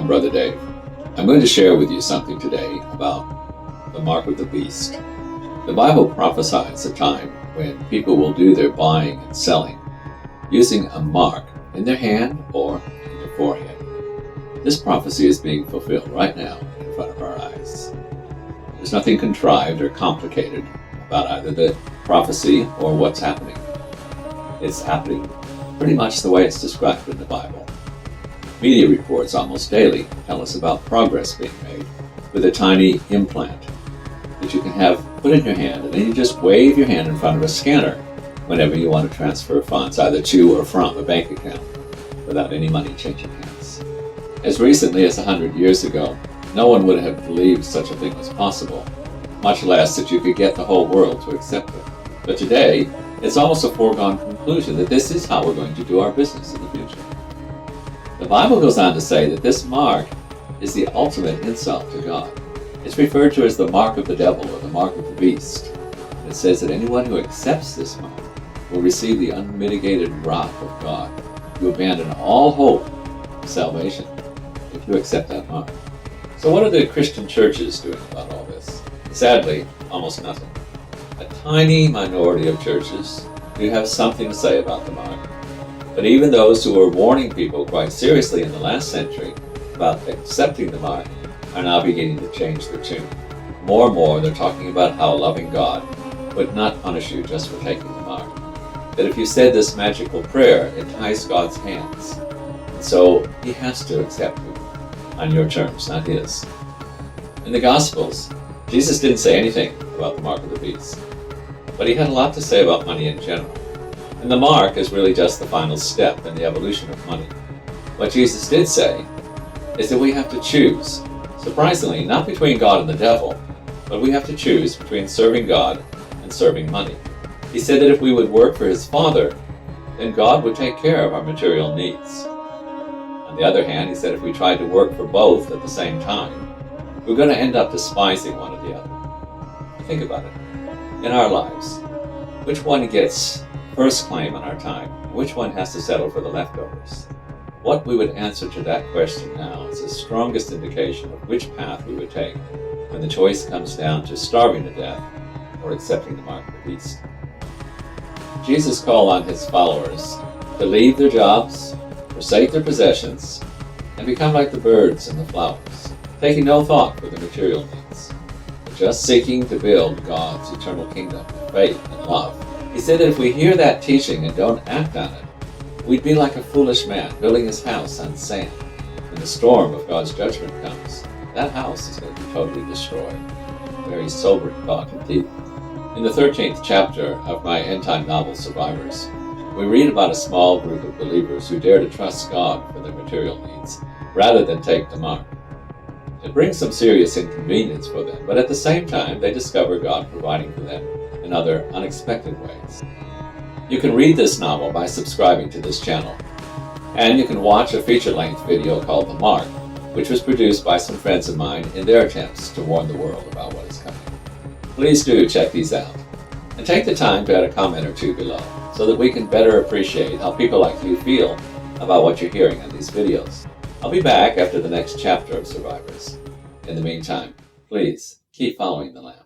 I'm Brother Dave. I'm going to share with you something today about the mark of the beast. The Bible prophesies a time when people will do their buying and selling using a mark in their hand or in their forehead. This prophecy is being fulfilled right now in front of our eyes. There's nothing contrived or complicated about either the prophecy or what's happening. It's happening pretty much the way it's described in the Bible. Media reports almost daily tell us about progress being made with a tiny implant that you can have put in your hand, and then you just wave your hand in front of a scanner whenever you want to transfer funds, either to or from a bank account, without any money changing hands. As recently as 100 years ago, no one would have believed such a thing was possible, much less that you could get the whole world to accept it. But today, it's almost a foregone conclusion that this is how we're going to do our business in the future. The Bible goes on to say that this mark is the ultimate insult to God. It's referred to as the mark of the devil or the mark of the beast. And it says that anyone who accepts this mark will receive the unmitigated wrath of God. You abandon all hope of salvation if you accept that mark. So what are the Christian churches doing about all this? Sadly, almost nothing. A tiny minority of churches do have something to say about the mark. But even those who were warning people quite seriously in the last century about accepting the mark are now beginning to change their tune. More and more, they're talking about how a loving God would not punish you just for taking the mark. That if you said this magical prayer, it ties God's hands. And so He has to accept you on your terms, not His. In the Gospels, Jesus didn't say anything about the mark of the beast, but He had a lot to say about money in general. And the mark is really just the final step in the evolution of money. What Jesus did say is that we have to choose, surprisingly, not between God and the devil, but we have to choose between serving God and serving money. He said that if we would work for His Father, then God would take care of our material needs. On the other hand, He said if we tried to work for both at the same time, we're going to end up despising one or the other. Think about it. In our lives, which one gets first claim on our time? Which one has to settle for the leftovers? What we would answer to that question now is the strongest indication of which path we would take when the choice comes down to starving to death or accepting the mark of the beast. Jesus called on His followers to leave their jobs, forsake their possessions, and become like the birds and the flowers, taking no thought for the material needs, but just seeking to build God's eternal kingdom with faith and love. He said that if we hear that teaching and don't act on it, we'd be like a foolish man building his house on sand. When the storm of God's judgment comes, that house is going to be totally destroyed. Very sobering thought indeed. In the 13th chapter of my end-time novel, Survivors, we read about a small group of believers who dare to trust God for their material needs, rather than take the mark. It brings some serious inconvenience for them, but at the same time, they discover God providing for them in other unexpected ways. You can read this novel by subscribing to this channel, and you can watch a feature-length video called The Mark, which was produced by some friends of mine in their attempts to warn the world about what is coming. Please do check these out, and take the time to add a comment or two below, so that we can better appreciate how people like you feel about what you're hearing on these videos. I'll be back after the next chapter of Survivors. In the meantime, please keep following the Lamb.